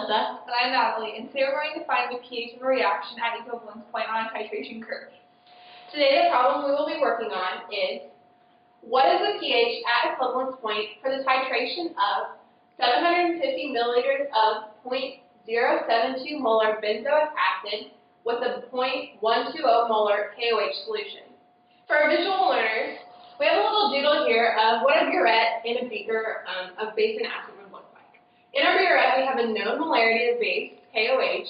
Melissa. And I'm Natalie, and today we're going to find the pH of a reaction at equivalence point on a titration curve. Today the problem we will be working on is, what is the pH at equivalence point for the titration of 750 milliliters of 0.072 molar benzoic acid with a 0.120 molar KOH solution? For our visual learners, we have a little doodle here of what a burette in a beaker of base and acid would look like. In our burette, we have a known molarity of base, KOH,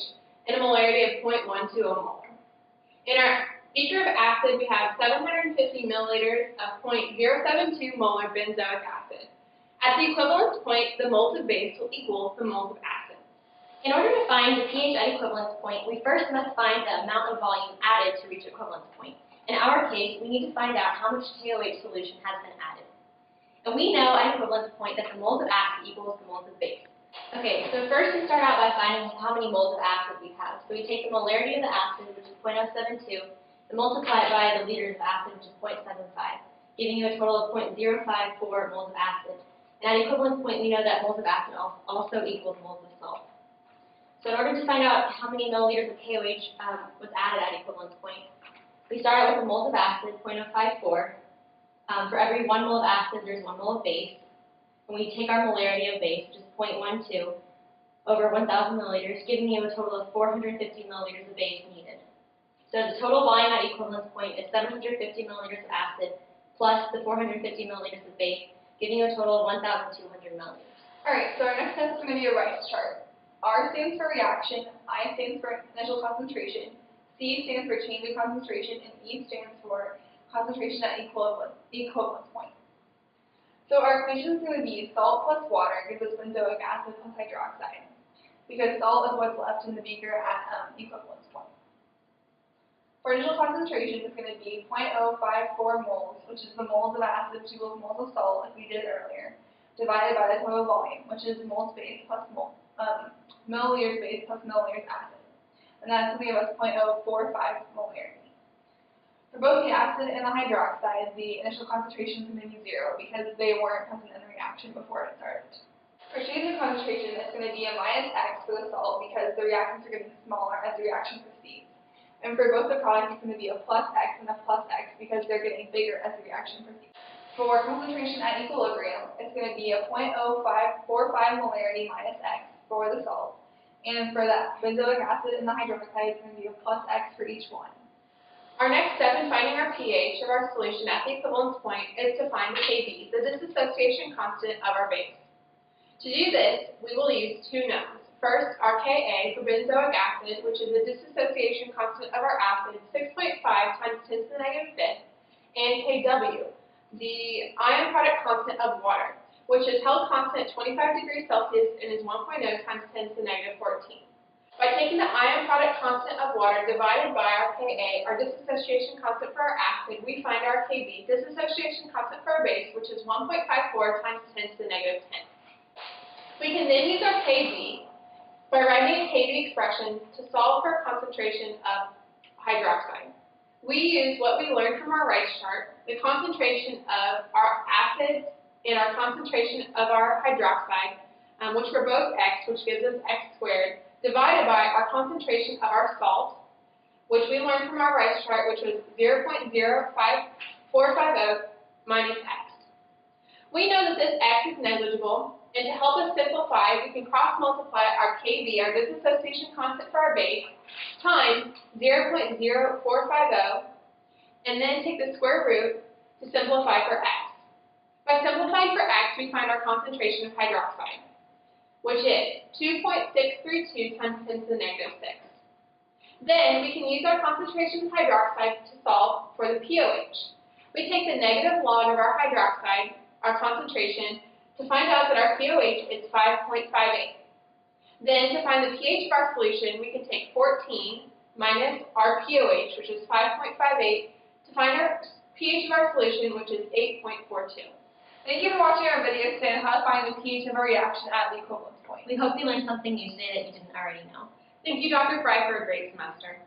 and a molarity of 0.120 molar. In our beaker of acid, we have 750 milliliters of 0.072 molar benzoic acid. At the equivalence point, the moles of base will equal the moles of acid. In order to find the pH at equivalence point, we first must find the amount of volume added to reach equivalence point. In our case, we need to find out how much KOH solution has been added. And we know at equivalence point that the moles of acid equals the moles of base. Okay, so first we start out by finding how many moles of acid we have. So we take the molarity of the acid, which is 0.072, and multiply it by the liters of acid, which is 0.75, giving you a total of 0.054 moles of acid. And at equivalence point, we know that moles of acid also equals moles of salt. So in order to find out how many milliliters of KOH was added at equivalence point, we start out with the moles of acid, 0.054. For every 1 mole of acid, there's 1 mole of base. And we take our molarity of base, which is 0.12, over 1,000 milliliters, giving you a total of 450 milliliters of base needed. So the total volume at equivalence point is 750 milliliters of acid plus the 450 milliliters of base, giving you a total of 1,200 milliliters. Alright, so our next step is going to be a Rice chart. R stands for reaction, I stands for initial concentration, C stands for change in concentration, and E stands for concentration at equivalence point. So our equation is going to be salt plus water gives us benzoic acid plus hydroxide, because salt is what's left in the beaker at equivalence point. For initial concentration, it's going to be 0.054 moles, which is the moles of acid to equals moles of salt, like we did earlier, divided by the total volume, which is moles base plus milliliters base plus milliliters acid. And that's going to give us 0.045 molarity. For both the acid and the hydroxide, the initial concentration is going to be 0 because they weren't present in the reaction before it started. For change in concentration, it's going to be a minus X for the salt because the reactants are getting smaller as the reaction proceeds. And for both the products, it's going to be a plus X and a plus X because they're getting bigger as the reaction proceeds. For concentration at equilibrium, it's going to be a 0.045 molarity minus X for the salt. And for the benzoic acid and the hydroxide, it's going to be a plus X for each one. Our next step in finding our pH of our solution at the equivalence point is to find Kb, the dissociation constant of our base. To do this, we will use two knowns. First, our Ka for benzoic acid, which is the dissociation constant of our acid, 6.5 times 10 to the negative fifth, and Kw, the ion product constant of water, which is held constant at 25 degrees Celsius and is 1.0 times 10 to the negative 14. By taking the ion product constant of water divided by our Ka, our dissociation constant for our acid, we find our Kb, dissociation constant for our base, which is 1.54 times 10 to the negative 10. We can then use our Kb by writing a Kb expression to solve for a concentration of hydroxide. We use what we learned from our Rice chart, the concentration of our acid and our concentration of our hydroxide, which were both X, which gives us X squared, divided by our concentration of our salt, which we learned from our Rice chart, which was 0.05450 minus X. We know that this X is negligible, and to help us simplify, we can cross-multiply our Kb, our dissociation constant for our base, times 0.0450, and then take the square root to simplify for X. By simplifying for X, we find our concentration of hydroxide, which is 2.632 times 10 to the negative 6. Then we can use our concentration of hydroxide to solve for the pOH. We take the negative log of our hydroxide, our concentration, to find out that our pOH is 5.58. Then to find the pH of our solution, we can take 14 minus our pOH, which is 5.58, to find our pH of our solution, which is 8.42. Thank you for watching our video today on how to find the pH of a reaction at the equivalence point. We hope you learned something new today that you didn't already know. Thank you, Dr. Fry, for a great semester.